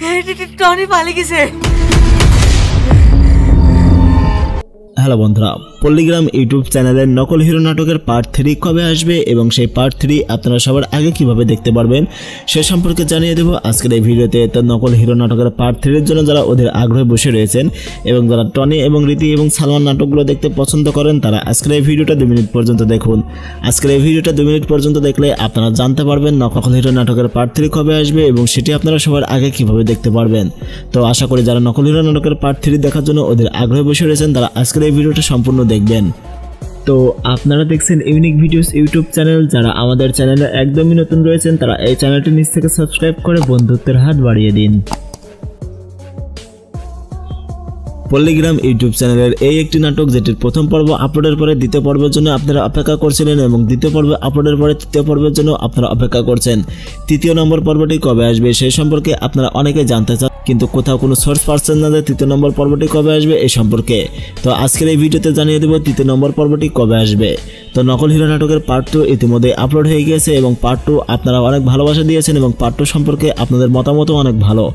Tony পালিয়ে গেছে। Hello বন্ধুরা, পল্লীগ্রাম ইউটিউব চ্যানেলের নকল হিরো নাটকের পার্ট 3 কবে আসবে এবং সেই পার্ট 3 আপনারা সবার আগে কিভাবে দেখতে পারবেন সে সম্পর্কে জানিয়ে দেব আজকের এই ভিডিওতে। তো নকল হিরো নাটকের পার্ট 3 এর জন্য যারা ওদের আগ্রহে বসে রয়েছেন এবং যারা টনি এবং রীতি এবং সালমান নাটকগুলো দেখতে পছন্দ করেন তারা আজকের এই ভিডিওটা 2 মিনিট পর্যন্ত দেখুন। আজকের এই ভিডিওটা 2 মিনিট পর্যন্ত দেখলে আপনারা জানতে পারবেন নকল হিরো নাটকের পার্ট 3 কবে আসবে এবং সেটি আপনারা সবার আগে কিভাবে দেখতে পারবেন। তো আশা করি যারা নকল হিরো নাটকের পার্ট 3 দেখার জন্য ওদের আগ্রহে বসে রয়েছেন তারা আজকের এই ভিডিওটা সম্পূর্ণ দেখবেন। তো আপনারা দেখছেন ইউনিক ভিডিওস ইউটিউব চ্যানেল। যারা আমাদের চ্যানেলে একদমই নতুন রয়েছেন তারা এই চ্যানেলটি নিচ থেকে সাবস্ক্রাইব করে বন্ধুত্বের হাত বাড়িয়ে দিন। পল্লীগ্রাম ইউটিউব চ্যানেলের এই একটি নাটক যেটির প্রথম পর্ব আপলোডের পরে দ্বিতীয় পর্বের জন্য আপনারা অপেক্ষা করছিলেন এবং দ্বিতীয় পর্ব আপলোডের পরে তৃতীয় পর্বের জন্য আপনারা অপেক্ষা করছেন। তৃতীয় নম্বর পর্বটি কবে আসবে সেই সম্পর্কে আপনারা অনেকে জানতে চান, কিন্তু কোথাও কোনো সোর্স পাচ্ছেন না যে তৃতীয় নম্বর পর্বটি কবে আসবে এই সম্পর্কে। তো আজকের এই ভিডিওতে জানিয়ে দেব তৃতীয় নম্বর পর্বটি কবে আসবে। তো নকল হিরো নাটকের পার্ট 2 ইতিমধ্যে আপলোড হয়ে গিয়েছে এবং পার্ট 2 আপনারা অনেক ভালোবাসা দিয়েছেন এবং পার্ট 2 সম্পর্কে আপনাদের মতামতও অনেক ভালো।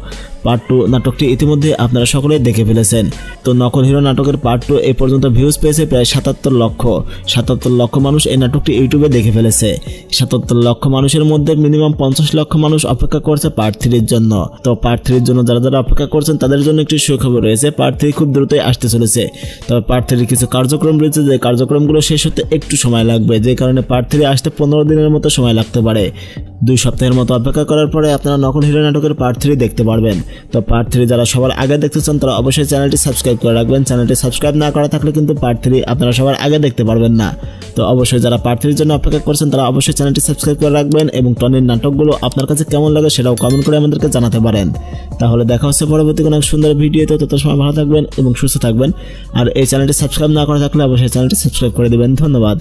পার্ট 2 নাটকটি ইতিমধ্যে আপনারা সকলেই দেখে ফেলেছেন। তো নকল হিরো নাটকের পার্ট 2 এই পর্যন্ত ভিউজ পেয়েছে প্রায় 77 লক্ষ মানুষ এই নাটকটি ইউটিউবে দেখে ফেলেছে। 77 লক্ষ মানুষের মধ্যে মিনিমাম 50 লক্ষ মানুষ অপেক্ষা করছে পার্ট 3 এর জন্য। তো পার্ট 3 এর জন্য যারা অপেক্ষা করছেন তাদের জন্য একটি সুখবর রয়েছে, পার্ট 3 খুব দ্রুতই আসতে চলেছে। তবে পার্ট 3 এর কিছু কার্যক্রম রয়েছে যে কার্যক্রমগুলো শেষ হতে একটু সময় লাগবে, যে কারণে পার্ট 3 আসতে 15 দিনের মতো সময় লাগতে পারে। 2 সপ্তাহের মতো অপেক্ষা করার পরে আপনারা নকল হিরো নাটকের পার্ট 3 দেখতে পারবেন। তো পার্ট 3 যারা সবার আগে দেখতে চান তারা অবশ্যই চ্যানেলটি সাবস্ক্রাইব করে রাখবেন। চ্যানেলটি সাবস্ক্রাইব না করা থাকলে কিন্তু পার্ট 3 আপনারা সবার আগে দেখতে পারবেন না। তো অবশ্যই যারা পার্ট 3 এর জন্য অপেক্ষা করছেন তারা অবশ্যই চ্যানেলটি সাবস্ক্রাইব করে রাখবেন এবং টনির নাটকগুলো আপনার কাছে কেমন লাগে সেটাও কমেন্ট করে আমাদেরকে জানাতে পারেন। তাহলে দেখা হচ্ছে পরবর্তী কোনো সুন্দর ভিডিওতে। তত সময় ভালো থাকবেন এবং সুস্থ থাকবেন। আর এই চ্যানেলটি সাবস্ক্রাইব না করা থাকলে অবশ্যই চ্যানেলটি সাবস্ক্রাইব করে দিবেন। ধন্যবাদ।